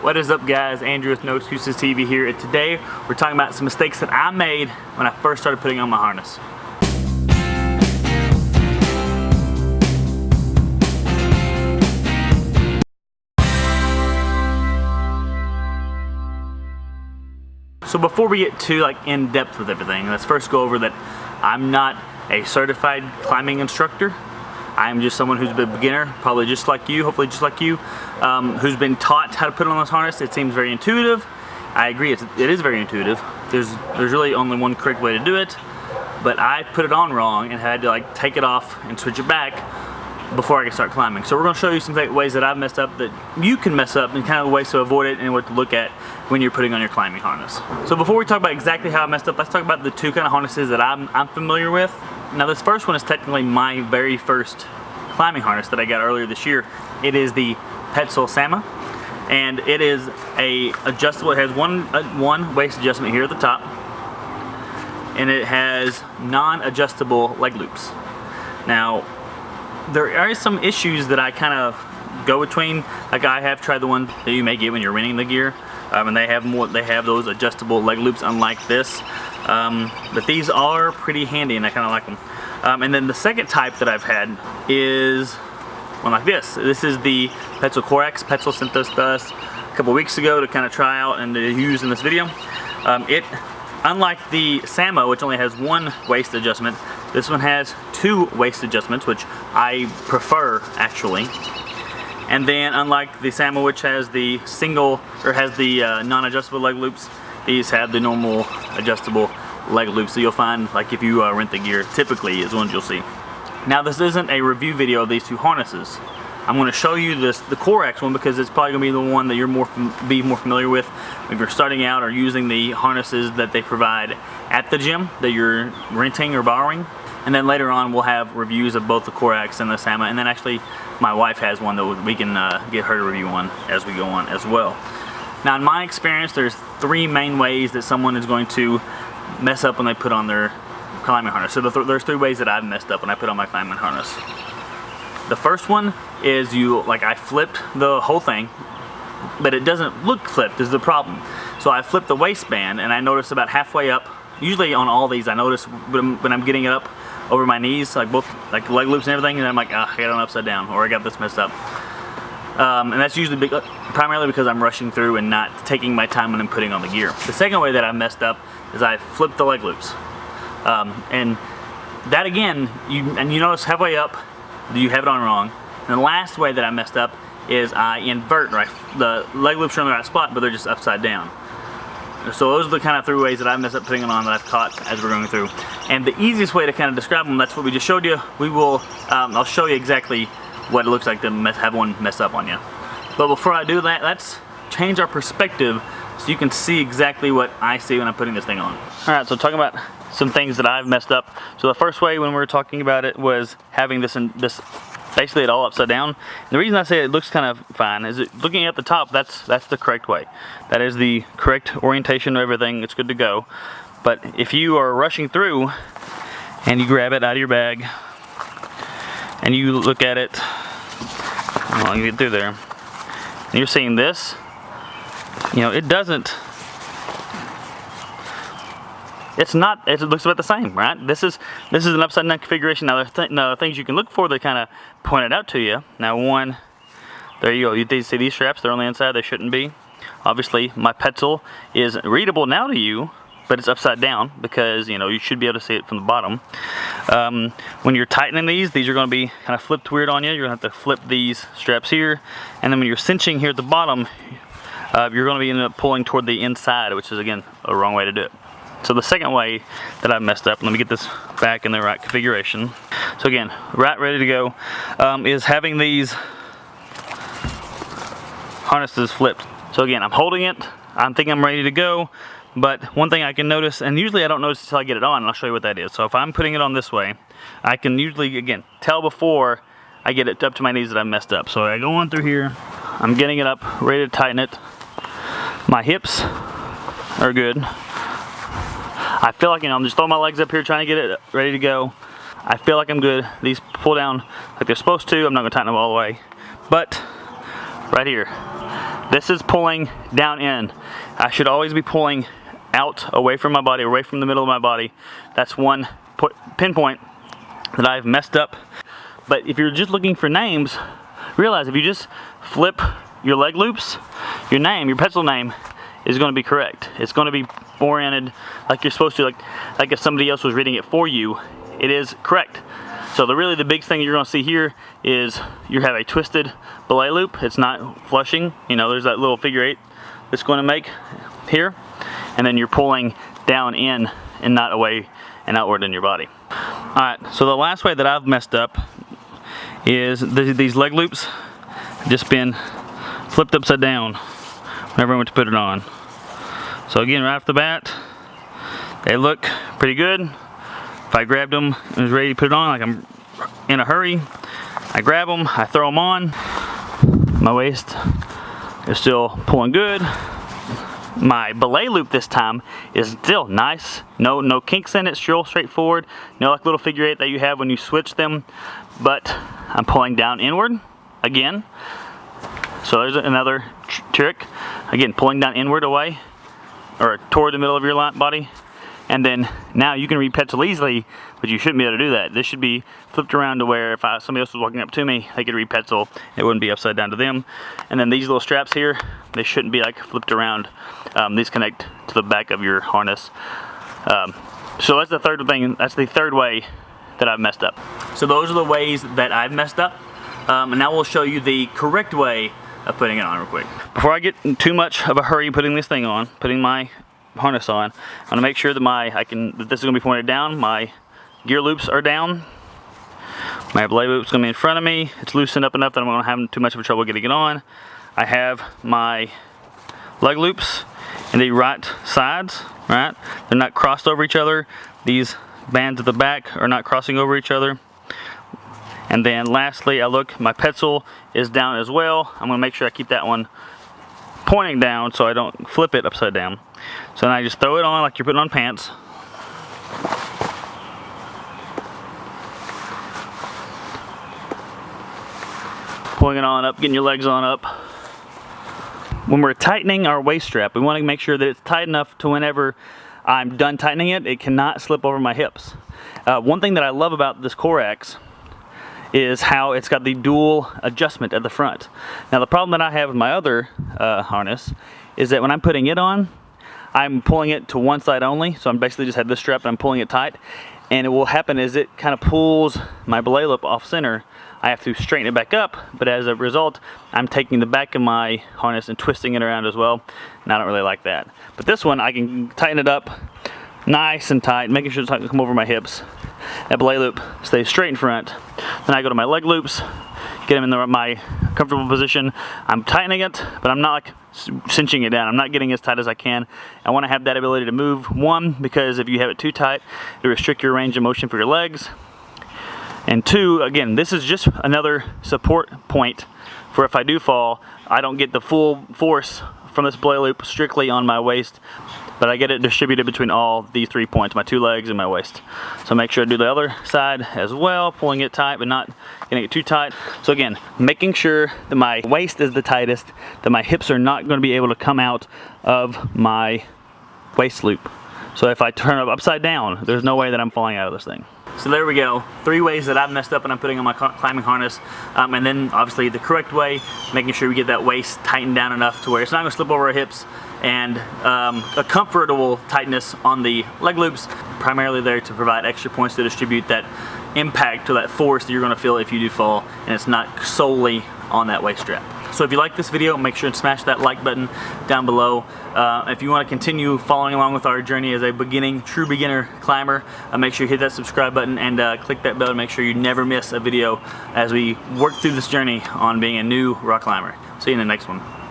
What is up, guys? Andrew with NoExcusesTV here, and today we're talking about some mistakes that I made when I first started putting on my harness. So before we get too in depth with everything, let's first go over that I'm not a certified climbing instructor. I'm just someone who's been a beginner, probably just like you, hopefully just like you, who's been taught how to put on this harness. It seems very intuitive. I agree, it is very intuitive. There's really only one correct way to do it, but I put it on wrong and had to take it off and switch it back before I could start climbing. So we're going to show you some ways that I've messed up that you can mess up, and kind of ways to avoid it and what to look at when you're putting on your climbing harness. So before we talk about exactly how I messed up, let's talk about the two kind of harnesses that I'm familiar with. Now this first one is technically my very first climbing harness that I got earlier this year. It is the Petzl Sama, and it is adjustable. It has one waist adjustment here at the top, and it has non-adjustable leg loops. Now there are some issues that I kind of go between. Like, I have tried the one that you may get when you're renting the gear, and they have those adjustable leg loops, unlike this. But these are pretty handy, and I kind of like them. And then the second type that I've had is one like this. This is the Petzl Corax. Petzl sent this to us a couple weeks ago to kind of try out and to use in this video. Unlike the Sama, which only has one waist adjustment, this one has two waist adjustments, which I prefer actually. And then unlike the Sama, which has the non-adjustable leg loops, these have the normal adjustable leg loops. So you'll find, if you rent the gear, typically is ones you'll see. Now this isn't a review video of these two harnesses. I'm going to show you the Corax one because it's probably going to be the one that you're more familiar with if you're starting out or using the harnesses that they provide at the gym that you're renting or borrowing. And then later on we'll have reviews of both the Corax and the Sama, and then actually my wife has one that we can get her to review on as we go on as well. Now in my experience, there's three main ways that someone is going to mess up when they put on their climbing harness. So there's three ways that I've messed up when I put on my climbing harness. The first one is I flipped the whole thing, but it doesn't look flipped is the problem. So I flipped the waistband, and I noticed about halfway up, usually on all these I notice when I'm getting it up over my knees, both leg loops and everything, and I'm I got it upside down, or I got this messed up. And that's usually primarily because I'm rushing through and not taking my time when I'm putting on the gear. The second way that I messed up is I flipped the leg loops. And that again, you notice halfway up, you have it on wrong. And the last way that I messed up is I invert, the leg loops are in the right spot, but they're just upside down. So those are the kind of three ways that I messed up putting it on that I've caught as we're going through. And the easiest way to kind of describe them, that's what we just showed you. I'll show you exactly what it looks like to have one mess up on you. But before I do that, let's change our perspective so you can see exactly what I see when I'm putting this thing on. Alright, so talking about some things that I've messed up. So the first way when we were talking about it was having this basically it all upside down. And the reason I say it looks kind of fine is looking at the top, that's the correct way. That is the correct orientation of everything. It's good to go. But if you are rushing through and you grab it out of your bag and you look at it, I'll get through there, and you're seeing this, it doesn't. It looks about the same, right? This is an upside down configuration. Now there are things you can look for that kind of point it out to you. Now one, there you go. You see these straps? They're on the inside. They shouldn't be. Obviously, my Petzl is readable now to you, but it's upside down because you should be able to see it from the bottom. When you're tightening these are going to be kind of flipped weird on you. You're going to have to flip these straps here, and then when you're cinching here at the bottom, you're going to be ending up pulling toward the inside, which is again a wrong way to do it. So the second way that I've messed up, let me get this back in the right configuration. So again, ready to go, is having these harnesses flipped. So again, I'm holding it, I'm thinking I'm ready to go, but one thing I can notice, and usually I don't notice until I get it on, and I'll show you what that is. So if I'm putting it on this way, I can usually, again, tell before I get it up to my knees that I messed up. So I go on through here, I'm getting it up, ready to tighten it. My hips are good. I feel like, I'm just throwing my legs up here trying to get it ready to go. I feel like I'm good. These pull down like they're supposed to. I'm not going to tighten them all the way. But right here, This is pulling down in. I should always be pulling out, away from my body, away from the middle of my body. That's one pinpoint that I've messed up. But if you're just looking for names, realize if you just flip your leg loops, your name, your Petzl name, is going to be correct. It's going to be oriented like you're supposed to, like if somebody else was reading it for you, it is correct. So really the big thing you're going to see here is you have a twisted belay loop. It's not flushing. You know, there's that little figure 8 that's going to make here, and then you're pulling down in and not away and outward in your body. All right, so the last way that I've messed up is these leg loops have just been flipped upside down whenever I went to put it on. So again, right off the bat, they look pretty good. If I grabbed them and was ready to put it on, like I'm in a hurry, I grab them, I throw them on. My waist is still pulling good. My belay loop this time is still nice. No kinks in it, still straightforward. No like little figure 8 that you have when you switch them. But I'm pulling down inward again. So there's another trick. Again, pulling down inward away or toward the middle of your body. And then now you can read Petzl easily, but you shouldn't be able to do that. This should be flipped around to where if somebody else was walking up to me, they could read Petzl. It wouldn't be upside down to them. And then these little straps here, they shouldn't be like flipped around. These connect to the back of your harness. So that's the third thing. That's the third way that I've messed up. So those are the ways that I've messed up. And now we'll show you the correct way of putting it on real quick. Before I get in too much of a hurry putting this thing on, putting my harness on, I'm going to make sure that that this is going to be pointed down. My gear loops are down. My belay loop's going to be in front of me. It's loosened up enough that I'm going to have too much of a trouble getting it on. I have my leg loops in the right sides, right? They're not crossed over each other. These bands at the back are not crossing over each other. And then lastly, my Petzl is down as well. I'm going to make sure I keep that one pointing down so I don't flip it upside down. So then I just throw it on like you're putting on pants. Pulling it on up, getting your legs on up. When we're tightening our waist strap, we want to make sure that it's tight enough to whenever I'm done tightening it, it cannot slip over my hips. One thing that I love about this Corax is how it's got the dual adjustment at the front. Now the problem that I have with my other harness is that when I'm putting it on, I'm pulling it to one side only, so I'm basically just have this strap and I'm pulling it tight, and it will happen is it kind of pulls my belay loop off center. I have to straighten it back up, but as a result, I'm taking the back of my harness and twisting it around as well, and I don't really like that. But this one, I can tighten it up nice and tight, making sure it's not going to come over my hips. That belay loop stays straight in front. Then I go to my leg loops, get them in my comfortable position. I'm tightening it, but I'm not like cinching it down. I'm not getting as tight as I can. I want to have that ability to move. One, because if you have it too tight, it restricts your range of motion for your legs. And two, again, this is just another support point for if I do fall, I don't get the full force from this belay loop strictly on my waist, but I get it distributed between all these 3 points, my 2 legs and my waist. So make sure to do the other side as well, pulling it tight but not getting it too tight. So again, making sure that my waist is the tightest, that my hips are not going to be able to come out of my waist loop. So if I turn it upside down, there's no way that I'm falling out of this thing. So there we go, 3 ways that I've messed up when I'm putting on my climbing harness, and then obviously the correct way, making sure we get that waist tightened down enough to where it's not going to slip over our hips, and a comfortable tightness on the leg loops, primarily there to provide extra points to distribute that impact or that force that you're going to feel if you do fall, and it's not solely on that waist strap. So if you like this video, make sure and smash that like button down below. If you want to continue following along with our journey as a true beginner climber, make sure you hit that subscribe button and click that bell to make sure you never miss a video as we work through this journey on being a new rock climber. See you in the next one.